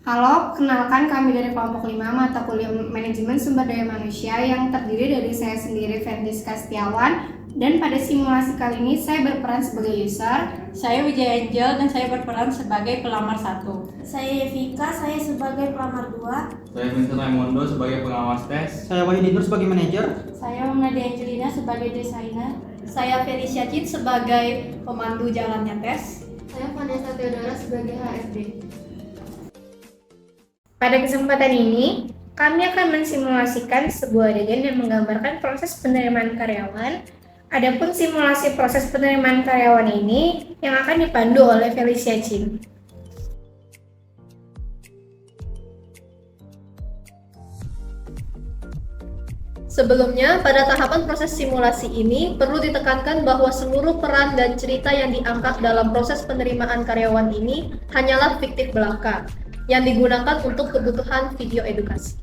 Halo, kenalkan kami dari kelompok 5 mata kuliah Manajemen Sumber Daya Manusia yang terdiri dari saya sendiri, Ferdiska Setiawan, dan pada simulasi kali ini saya berperan sebagai user. Saya Wijaya Angel dan saya berperan sebagai pelamar 1. Saya Evika, saya sebagai pelamar 2. Saya Mr. Raimundo sebagai pengawas tes. Saya Wahyu Dinur sebagai manajer. Saya Nadia Angelina sebagai desainer. Saya Felicia Cid sebagai pemandu jalannya tes. Saya Vanessa Theodora sebagai HRD. Pada kesempatan ini, kami akan mensimulasikan sebuah adegan yang menggambarkan proses penerimaan karyawan. Adapun simulasi proses penerimaan karyawan ini yang akan dipandu oleh Felicia Chin. Sebelumnya, pada tahapan proses simulasi ini, perlu ditekankan bahwa seluruh peran dan cerita yang diangkat dalam proses penerimaan karyawan ini hanyalah fiktif belaka, yang digunakan untuk kebutuhan video edukasi.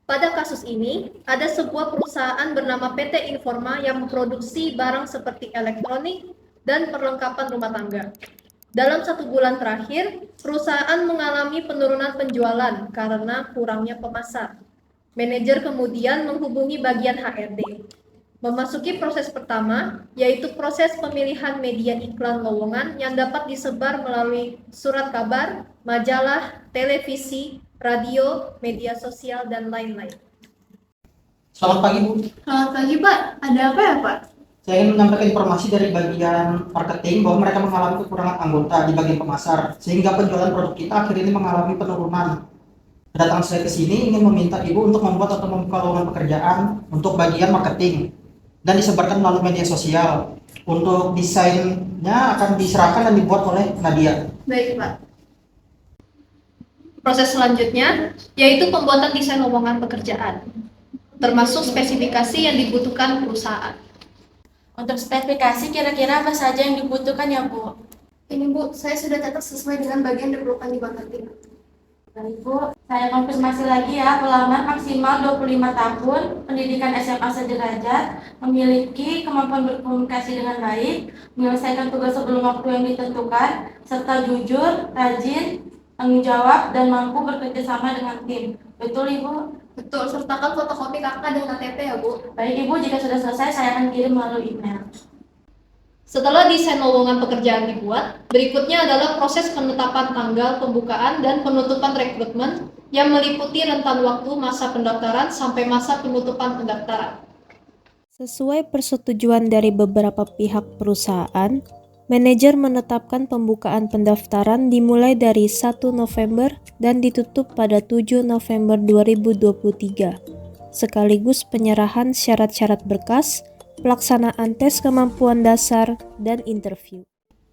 Pada kasus ini, ada sebuah perusahaan bernama PT Informa yang memproduksi barang seperti elektronik dan perlengkapan rumah tangga. Dalam 1 bulan terakhir, perusahaan mengalami penurunan penjualan karena kurangnya pemasar. Manajer kemudian menghubungi bagian HRD. Memasuki proses pertama, yaitu proses pemilihan media iklan lowongan yang dapat disebar melalui surat kabar, majalah, televisi, radio, media sosial, dan lain-lain. Selamat pagi, Bu. Selamat pagi, Pak. Ada apa ya, Pak? Saya ingin menyampaikan informasi dari bagian marketing bahwa mereka mengalami kekurangan anggota di bagian pemasar, sehingga penjualan produk kita akhir ini mengalami penurunan. Kedatangan saya ke sini ingin meminta Ibu untuk membuat atau membuka lowongan pekerjaan untuk bagian marketing dan disebarkan melalui media sosial. Untuk desainnya akan diserahkan dan dibuat oleh Nadia. Baik, Pak. Proses selanjutnya yaitu pembuatan desain lowongan pekerjaan, termasuk spesifikasi yang dibutuhkan perusahaan. Untuk spesifikasi kira-kira apa saja yang dibutuhkan ya Bu? Ini, Bu, saya sudah catat sesuai dengan bagian diperlukan di marketing. Baik Bu, saya konfirmasi lagi ya, pelamar maksimal 25 tahun, pendidikan SMA sederajat, memiliki kemampuan berkomunikasi dengan baik, menyelesaikan tugas sebelum waktu yang ditentukan, serta jujur, rajin, tanggung jawab, dan mampu bekerja sama dengan tim. Betul Ibu? Betul, sertakan fotokopi KK dan KTP ya, Bu. Baik Ibu, jika sudah selesai saya akan kirim melalui email. Setelah desain lowongan pekerjaan dibuat, berikutnya adalah proses penetapan tanggal pembukaan dan penutupan rekrutmen yang meliputi rentan waktu masa pendaftaran sampai masa penutupan pendaftaran. Sesuai persetujuan dari beberapa pihak perusahaan, manajer menetapkan pembukaan pendaftaran dimulai dari 1 November dan ditutup pada 7 November 2023, sekaligus penyerahan syarat-syarat berkas, pelaksanaan tes kemampuan dasar, dan interview.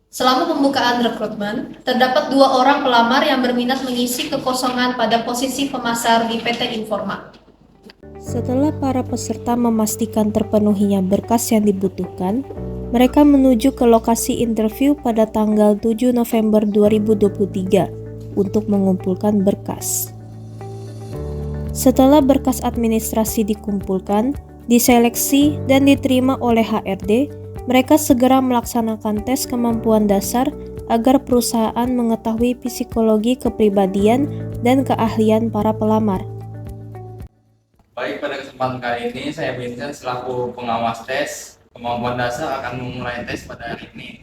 Selama pembukaan rekrutmen, terdapat 2 orang pelamar yang berminat mengisi kekosongan pada posisi pemasar di PT Informa. Setelah para peserta memastikan terpenuhinya berkas yang dibutuhkan, mereka menuju ke lokasi interview pada tanggal 7 November 2023 untuk mengumpulkan berkas. Setelah berkas administrasi dikumpulkan, diseleksi, dan diterima oleh HRD, mereka segera melaksanakan tes kemampuan dasar agar perusahaan mengetahui psikologi kepribadian dan keahlian para pelamar. Baik, pada kesempatan kali ini saya Vincent selaku pengawas tes. Kemampuan dasar akan memulai tes pada hari ini.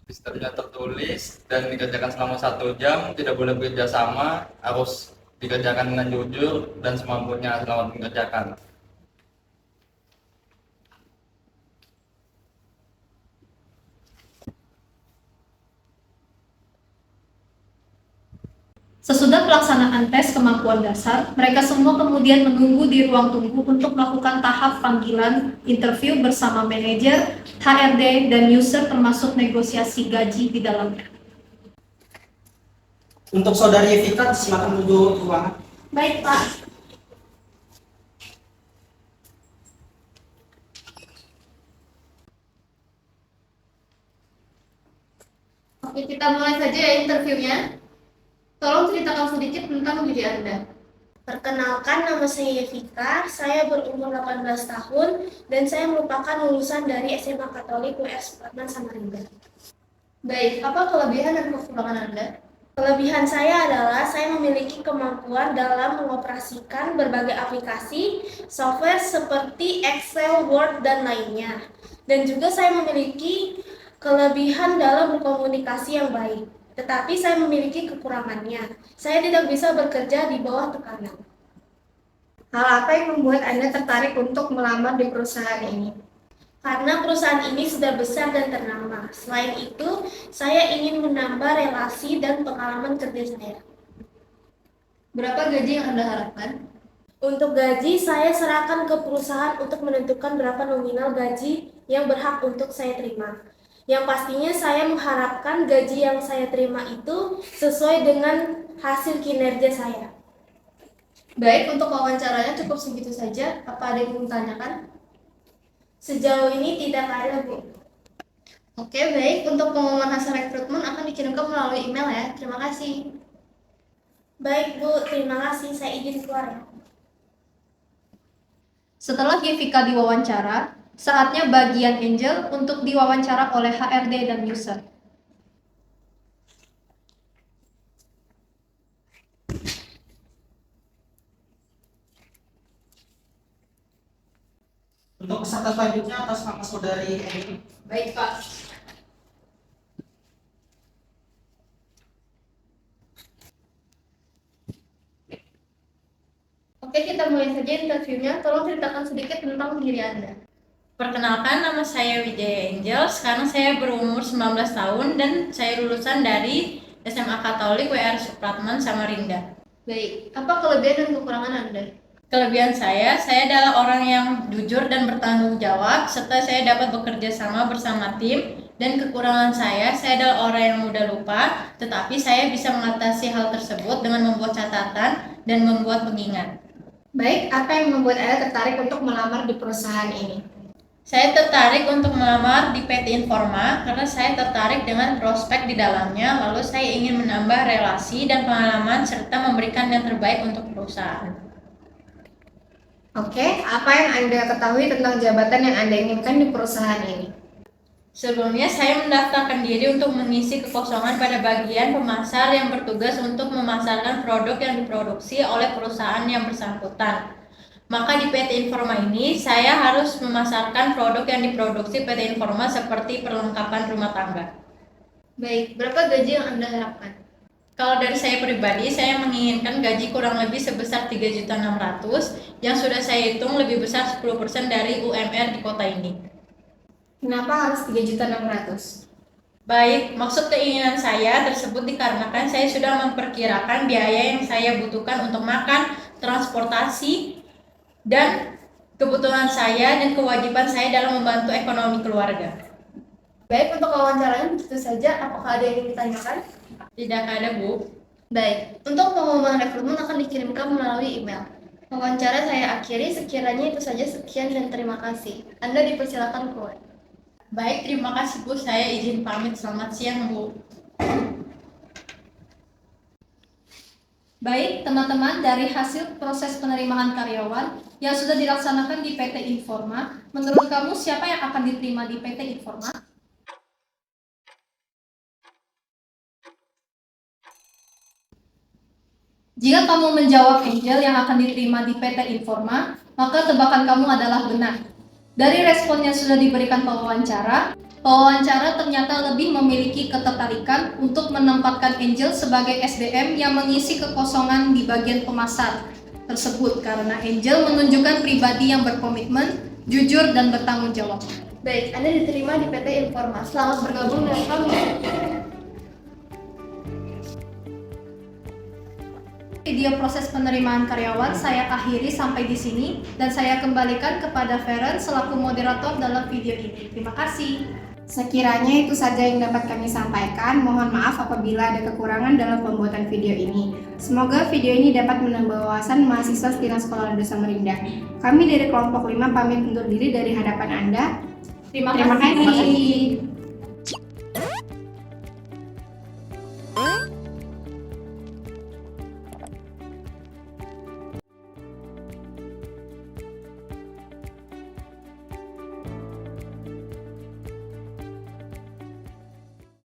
Sistemnya tertulis dan dikerjakan selama 1 jam, tidak boleh bekerja sama, harus dikerjakan dengan jujur dan semampunya selamat mengerjakan. Sesudah pelaksanaan tes kemampuan dasar, mereka semua kemudian menunggu di ruang tunggu untuk melakukan tahap panggilan interview bersama manajer, HRD, dan user termasuk negosiasi gaji di dalamnya. Untuk Saudari Evika, silakan menuju ruangan. Baik, Pak. Oke, kita mulai saja ya interviewnya. Tolong ceritakan sedikit tentang diri Anda. Perkenalkan, nama saya Evika, saya berumur 18 tahun, dan saya merupakan lulusan dari SMA Katolik US Supratman Samarinda. Baik, apa kelebihan dan kekurangan Anda? Kelebihan saya adalah saya memiliki kemampuan dalam mengoperasikan berbagai aplikasi, software seperti Excel, Word, dan lainnya. Dan juga saya memiliki kelebihan dalam berkomunikasi yang baik. Tetapi saya memiliki kekurangannya. Saya tidak bisa bekerja di bawah tekanan. Hal apa yang membuat Anda tertarik untuk melamar di perusahaan ini? Karena perusahaan ini sudah besar dan ternama. Selain itu, saya ingin menambah relasi dan pengalaman kerja saya. Berapa gaji yang Anda harapkan? Untuk gaji, saya serahkan ke perusahaan untuk menentukan berapa nominal gaji yang berhak untuk saya terima. Yang pastinya saya mengharapkan gaji yang saya terima itu sesuai dengan hasil kinerja saya. Baik, untuk wawancaranya cukup segitu saja. Apa ada yang ingin ditanyakan? Sejauh ini tidak ada, Bu. Oke, baik. Untuk pengumuman hasil rekrutmen akan dikirimkan melalui email ya. Terima kasih. Baik, Bu. Terima kasih. Saya izin keluar ya. Setelah Gevika diwawancara, saatnya bagian Angel untuk diwawancara oleh HRD dan user. Untuk peserta selanjutnya atas nama saudari Eni. Baik, Pak. Oke, kita mulai saja interviewnya. Tolong ceritakan sedikit tentang diri Anda. Perkenalkan, nama saya Wijaya Angel. Sekarang saya berumur 19 tahun dan saya lulusan dari SMA Katolik WR Supratman, Samarinda. Baik, apa kelebihan dan kekurangan Anda? Kelebihan saya adalah orang yang jujur dan bertanggung jawab, serta saya dapat bekerja sama bersama tim. Dan kekurangan saya adalah orang yang mudah lupa, tetapi saya bisa mengatasi hal tersebut dengan membuat catatan dan membuat pengingat. Baik, apa yang membuat Anda tertarik untuk melamar di perusahaan ini? Saya tertarik untuk melamar di PT Informa karena saya tertarik dengan prospek di dalamnya, lalu saya ingin menambah relasi dan pengalaman serta memberikan yang terbaik untuk perusahaan. Oke, apa yang Anda ketahui tentang jabatan yang Anda inginkan di perusahaan ini? Sebelumnya saya mendaftarkan diri untuk mengisi kekosongan pada bagian pemasar yang bertugas untuk memasarkan produk yang diproduksi oleh perusahaan yang bersangkutan. Maka di PT Informa ini saya harus memasarkan produk yang diproduksi PT Informa seperti perlengkapan rumah tangga. Baik, berapa gaji yang Anda harapkan? Kalau dari saya pribadi, saya menginginkan gaji kurang lebih sebesar 3.600.000 yang sudah saya hitung lebih besar 10% dari UMR di kota ini. Kenapa harus 3.600.000? Baik, maksud keinginan saya tersebut dikarenakan saya sudah memperkirakan biaya yang saya butuhkan untuk makan, transportasi, dan kebutuhan saya dan kewajiban saya dalam membantu ekonomi keluarga. Baik, untuk wawancaranya begitu saja. Apakah ada yang ingin ditanyakan? Tidak ada, Bu. Baik, untuk pengumuman rekrutmen akan dikirimkan melalui email. Wawancara saya akhiri, sekiranya itu saja. Sekian dan terima kasih. Anda dipersilakan keluar. Baik, terima kasih, Bu. Saya izin pamit. Selamat siang, Bu. Baik, teman-teman, dari hasil proses penerimaan karyawan yang sudah dilaksanakan di PT Informa, menurut kamu siapa yang akan diterima di PT Informa? Jika kamu menjawab Angel yang akan diterima di PT Informa, maka tebakan kamu adalah benar. Dari respon yang sudah diberikan pewawancara ternyata lebih memiliki ketertarikan untuk menempatkan Angel sebagai SDM yang mengisi kekosongan di bagian pemasar tersebut karena Angel menunjukkan pribadi yang berkomitmen, jujur, dan bertanggung jawab. Baik, Anda diterima di PT Informa. Selamat bergabung dengan kami. Video proses penerimaan karyawan saya akhiri sampai di sini dan saya kembalikan kepada Feren selaku moderator dalam video ini. Terima kasih. Sekiranya itu saja yang dapat kami sampaikan. Mohon maaf apabila ada kekurangan dalam pembuatan video ini. Semoga video ini dapat menambah wawasan mahasiswa Setina Sekolah Rendah Samarinda. Kami dari kelompok 5 pamit undur diri dari hadapan Anda. Terima Terima kasih. kasih.